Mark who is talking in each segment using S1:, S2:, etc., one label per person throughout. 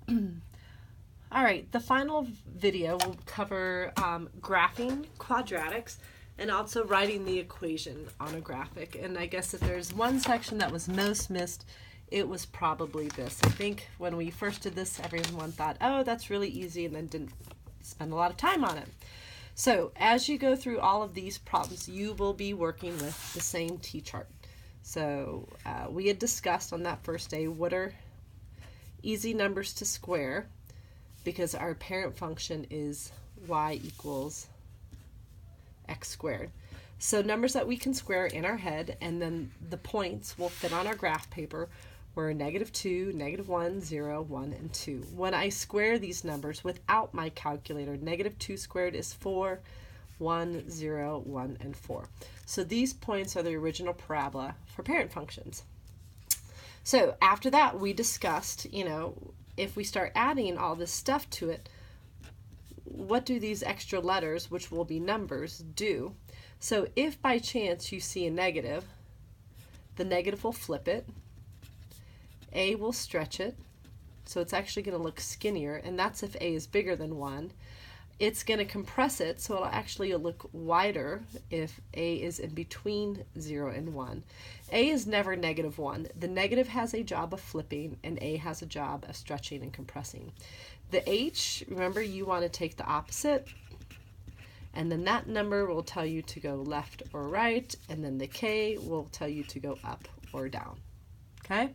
S1: All right, the final video will cover graphing quadratics and also writing the equation on a graphic. And I guess if there's one section that was most missed, it was probably this. I think when we first did this, everyone thought, oh, that's really easy, and then didn't spend a lot of time on it. So as you go through all of these problems, you will be working with the same t-chart. So we had discussed on that first day what are easy numbers to square, because our parent function is y equals x squared. So numbers that we can square in our head, and then the points will fit on our graph paper, were -2, -1, 0, 1, and 2. When I square these numbers without my calculator, -2 squared is 4, 1, 0, 1, and 4. So these points are the original parabola for parent functions. So after that, we discussed, if we start adding all this stuff to it, what do these extra letters, which will be numbers, do? So if by chance you see a negative, the negative will flip it, a will stretch it, so it's actually going to look skinnier, and that's if a is bigger than 1. It's going to compress it, so it'll actually look wider if a is in between 0 and 1. A is never -1. The negative has a job of flipping, and a has a job of stretching and compressing. The h, remember, you want to take the opposite, and then that number will tell you to go left or right, and then the k will tell you to go up or down. Okay?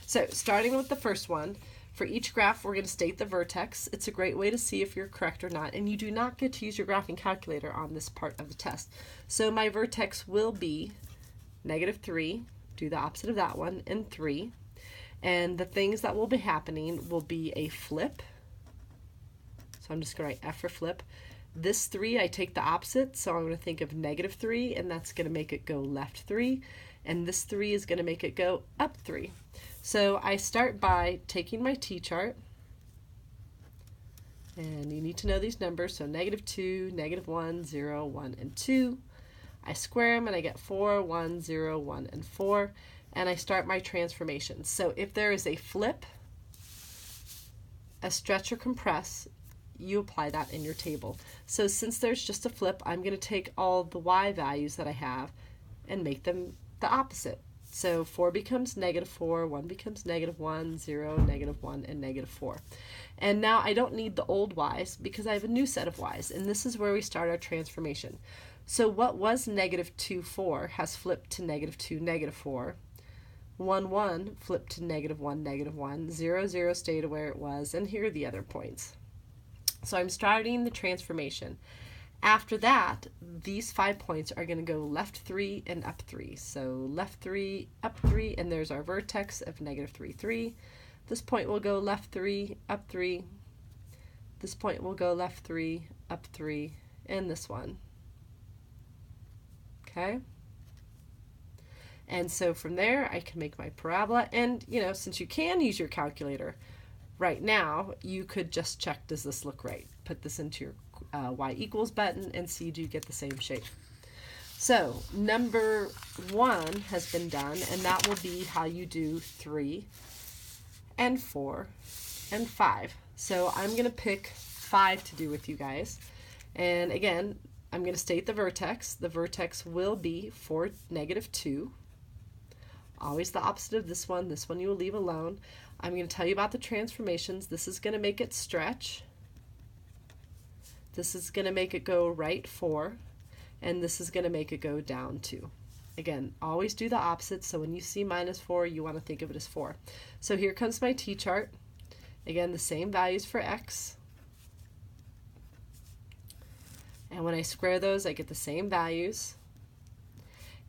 S1: So starting with the first one, for each graph, we're going to state the vertex. It's a great way to see if you're correct or not, and you do not get to use your graphing calculator on this part of the test. So my vertex will be -3, do the opposite of that one, and 3. And the things that will be happening will be a flip. So I'm just going to write F for flip. This 3, I take the opposite, so I'm going to think of -3, and that's going to make it go left 3. And this 3 is going to make it go up 3. So I start by taking my t-chart, and you need to know these numbers, so -2, -1, 0, 1, and 2. I square them and I get 4, 1, 0, 1, and 4, and I start my transformations. So if there is a flip, a stretch or compress, you apply that in your table. So since there's just a flip, I'm going to take all the y values that I have and make them the opposite. So 4 becomes -4, 1 becomes -1, 0, -1, and -4. And now I don't need the old y's because I have a new set of y's, and this is where we start our transformation. So what was -2, 4 has flipped to -2, -4. 1, 1 flipped to -1, -1. 0, 0 stayed where it was, and here are the other points. So I'm starting the transformation. After that, these 5 points are going to go left 3 and up 3. So left 3, up 3, and there's our vertex of -3, 3. This point will go left 3, up 3. This point will go left 3, up 3, and this one. Okay? And so from there, I can make my parabola. And, since you can use your calculator, right now, you could just check, does this look right? Put this into your y equals button and see, do you get the same shape? So number 1 has been done, and that will be how you do 3 and 4 and 5. So I'm going to pick 5 to do with you guys. And again, I'm going to state the vertex. The vertex will be 4, -2. Always the opposite of this one. This one you will leave alone. I'm going to tell you about the transformations. This is going to make it stretch. This is going to make it go right 4, and this is going to make it go down 2. Again, always do the opposite, so when you see -4, you want to think of it as 4. So here comes my t-chart. Again, the same values for x. And when I square those, I get the same values.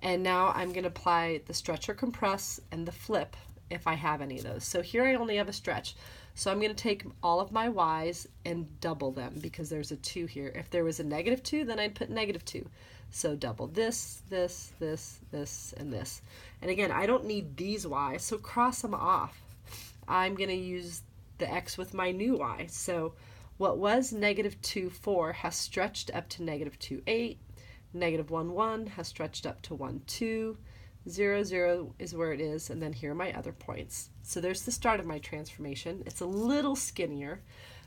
S1: And now I'm going to apply the stretch or compress and the flip if I have any of those. So here I only have a stretch. So I'm going to take all of my y's and double them because there's a 2 here. If there was a -2, then I'd put -2. So double this, this, this, this, and this. And again, I don't need these y's, so cross them off. I'm going to use the x with my new y. So what was -2, 4 has stretched up to -2, 8. -1, 1 has stretched up to 1, 2. 0, 0 is where it is, and then here are my other points. So there's the start of my transformation. It's a little skinnier,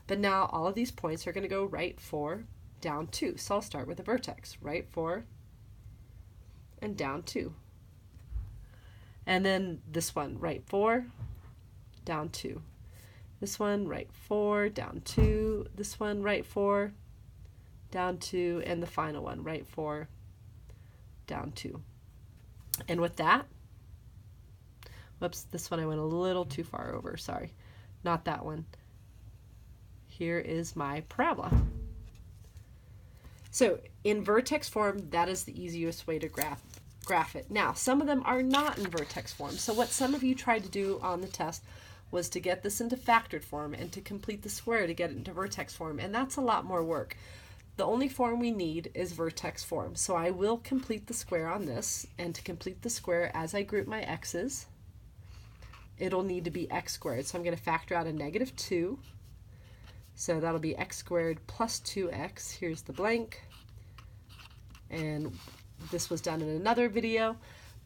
S1: but now all of these points are going to go right 4, down 2. So I'll start with a vertex, right 4, and down 2. And then this one, right 4, down 2. This one, right 4, down 2. This one, right 4, down 2. And the final one, right 4, down 2. And with that, whoops, this one I went a little too far over, sorry. Not that one. Here is my parabola. So in vertex form, that is the easiest way to graph it. Now, some of them are not in vertex form. So what some of you tried to do on the test was to get this into factored form and to complete the square to get it into vertex form, and that's a lot more work. The only form we need is vertex form. So I will complete the square on this, and to complete the square as I group my x's, it'll need to be x squared. So I'm going to factor out a -2. So that'll be x squared plus 2x. Here's the blank. And this was done in another video.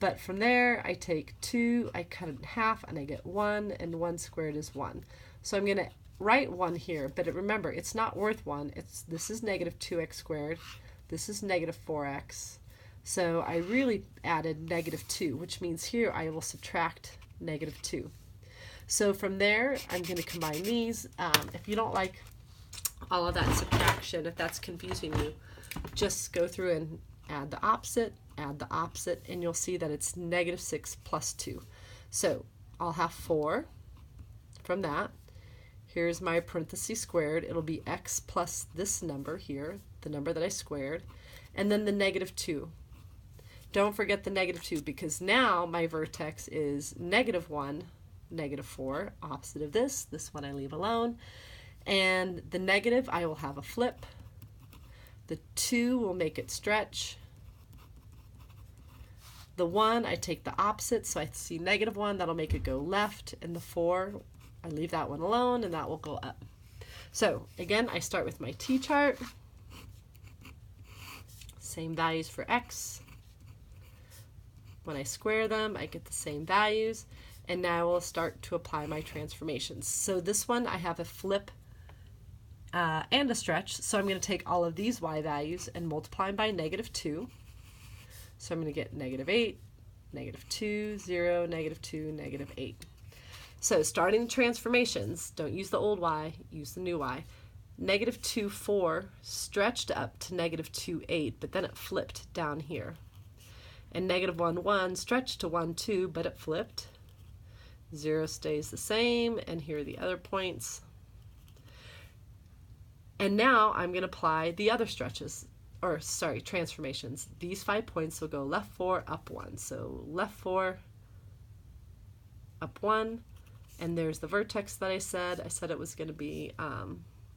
S1: But from there, I take 2, I cut it in half, and I get 1, and 1 squared is 1. So I'm going to write 1 here, but remember, it's not worth 1. This is -2x squared. This is -4x. So I really added -2, which means here I will subtract -2. So from there, I'm going to combine these. If you don't like all of that subtraction, if that's confusing you, just go through and add the opposite, and you'll see that it's -6 plus 2. So I'll have 4 from that. Here's my parentheses squared. It'll be x plus this number here, the number that I squared, and then the -2. Don't forget the -2, because now my vertex is -1, -4, opposite of this. This one I leave alone. And the negative, I will have a flip. The 2 will make it stretch. The 1, I take the opposite, so I see -1, that'll make it go left, and the 4, I leave that one alone, and that will go up. So again, I start with my t-chart. Same values for x. When I square them, I get the same values, and now I will start to apply my transformations. So this one, I have a flip and a stretch, so I'm going to take all of these y values and multiply them by -2. So I'm going to get -8, -2, 0, -2, -8. So starting transformations, don't use the old y, use the new y. -2, 4 stretched up to -2, 8, but then it flipped down here. And -1, 1 stretched to 1, 2, but it flipped. 0 stays the same, and here are the other points. And now I'm going to apply the other stretches, or sorry, transformations. These 5 points will go left 4, up 1. So left 4, up 1, and there's the vertex that I said. I said it was going to be,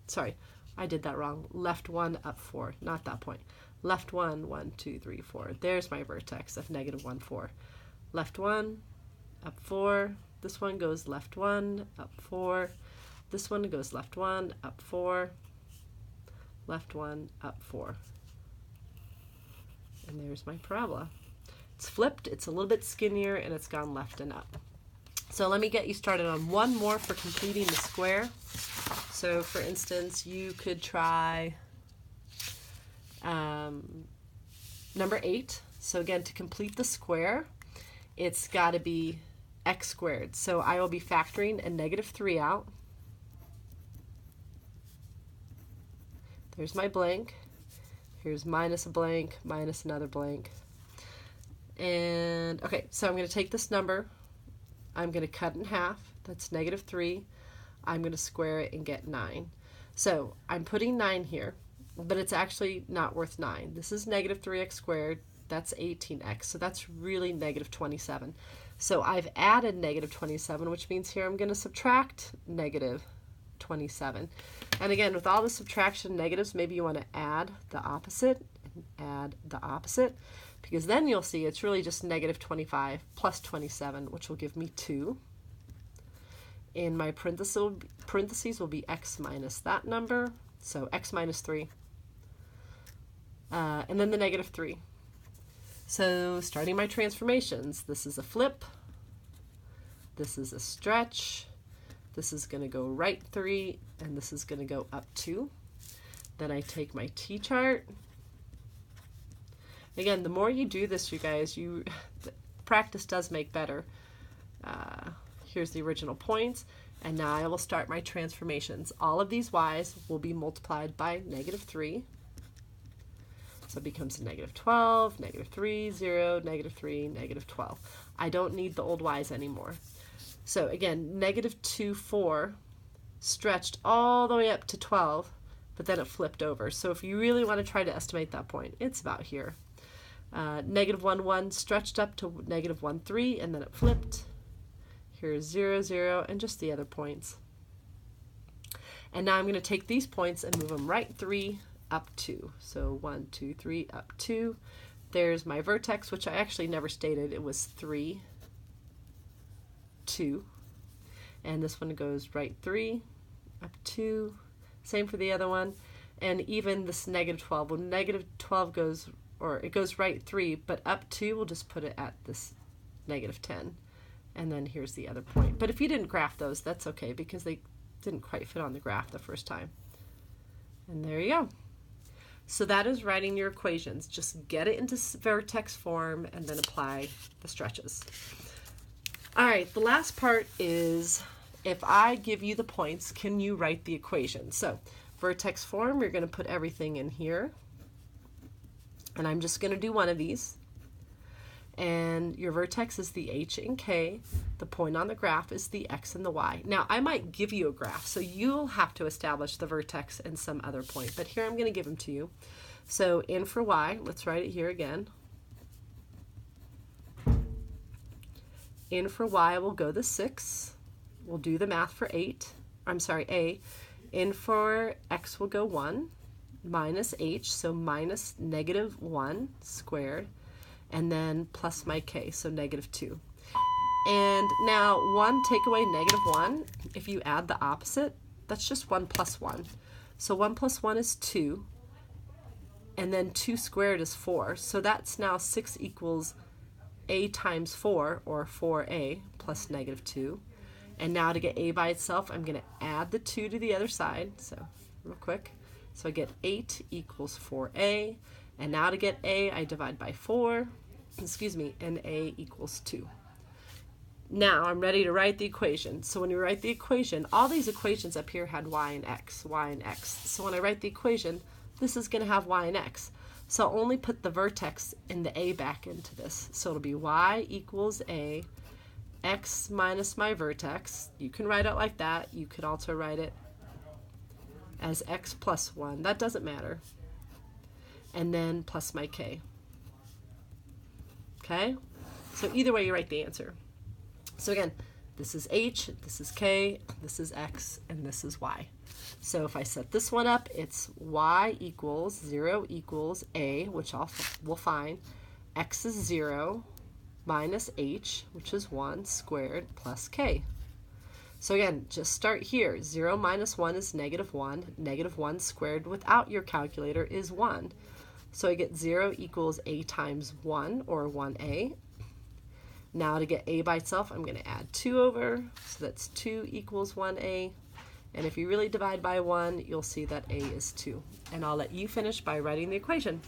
S1: sorry, I did that wrong. Left 1, up 4, not that point. Left 1, 1, 2, 3, 4. There's my vertex of -1, 4. Left 1, up 4. This one goes left 1, up 4. This one goes left 1, up 4. Left 1, up 4. And there's my parabola. It's flipped, it's a little bit skinnier, and it's gone left and up. So let me get you started on one more for completing the square. So for instance, you could try number 8. So again, to complete the square, it's got to be x squared. So I will be factoring a -3 out. There's my blank. Here's minus a blank, minus another blank. And okay, so I'm going to take this number. I'm going to cut it in half. That's -3. I'm going to square it and get 9. So I'm putting 9 here, but it's actually not worth 9. This is -3x squared. That's 18x. So that's really -27. So I've added -27, which means here I'm going to subtract -27. And again, with all the subtraction negatives, maybe you want to add the opposite and add the opposite, because then you'll see it's really just -25 plus 27, which will give me 2. In my parentheses will be x minus that number, so x minus 3. And then the -3. So starting my transformations, this is a flip, this is a stretch, this is going to go right 3, and this is going to go up 2. Then I take my T-chart. Again, the more you do this, you guys, practice does make better. Here's the original points, and now I will start my transformations. All of these y's will be multiplied by -3. So it becomes a -12, -3, 0, -3, -12. I don't need the old y's anymore. So again, -2, 4 stretched all the way up to 12, but then it flipped over. So if you really want to try to estimate that point, it's about here. -1, 1 stretched up to -1, 3, and then it flipped. Here's 0, 0, and just the other points. And now I'm going to take these points and move them right 3, up 2. So 1, 2, 3, up 2. There's my vertex, which I actually never stated. It was 3, 2. And this one goes right 3, up 2. Same for the other one. And even this -12, when -12 goes, or it goes right 3, but up 2, we'll just put it at this -10. And then here's the other point. But if you didn't graph those, that's okay, because they didn't quite fit on the graph the first time. And there you go. So that is writing your equations. Just get it into vertex form and then apply the stretches. All right, the last part is, if I give you the points, can you write the equation? So vertex form, you're going to put everything in here. And I'm just going to do one of these. And your vertex is the H and K. The point on the graph is the X and the Y. Now, I might give you a graph, so you'll have to establish the vertex and some other point. But here I'm going to give them to you. So in for Y, let's write it here again. In for Y will go the 6. We'll do the math for 8. I'm sorry, A. In for X will go 1 minus H, so minus -1 squared. And then plus my K, so -2. And now 1 take away -1, if you add the opposite, that's just 1 plus 1. So 1 plus 1 is 2, and then 2 squared is 4. So that's now 6 equals A times 4, or 4A plus -2. And now to get A by itself, I'm going to add the 2 to the other side, so real quick. So I get 8 equals 4A. And now to get A, I divide by 4, excuse me, and A equals 2. Now I'm ready to write the equation. So when you write the equation, all these equations up here had y and x, y and x. So when I write the equation, this is going to have y and x. So I'll only put the vertex and the A back into this. So it'll be y equals A, x minus my vertex. You can write it like that. You could also write it as x plus 1. That doesn't matter. And then plus my K. Okay? So either way you write the answer. So again, this is H, this is K, this is X, and this is Y. So if I set this one up, it's Y equals 0 equals A, which we'll find. X is 0 minus H, which is 1 squared, plus K. So again, just start here. 0 minus 1 is -1. -1 squared without your calculator is 1. So I get 0 equals A times 1, or 1A. Now to get A by itself, I'm going to add 2 over. So that's 2 equals 1A. And if you really divide by 1, you'll see that A is 2. And I'll let you finish by writing the equation.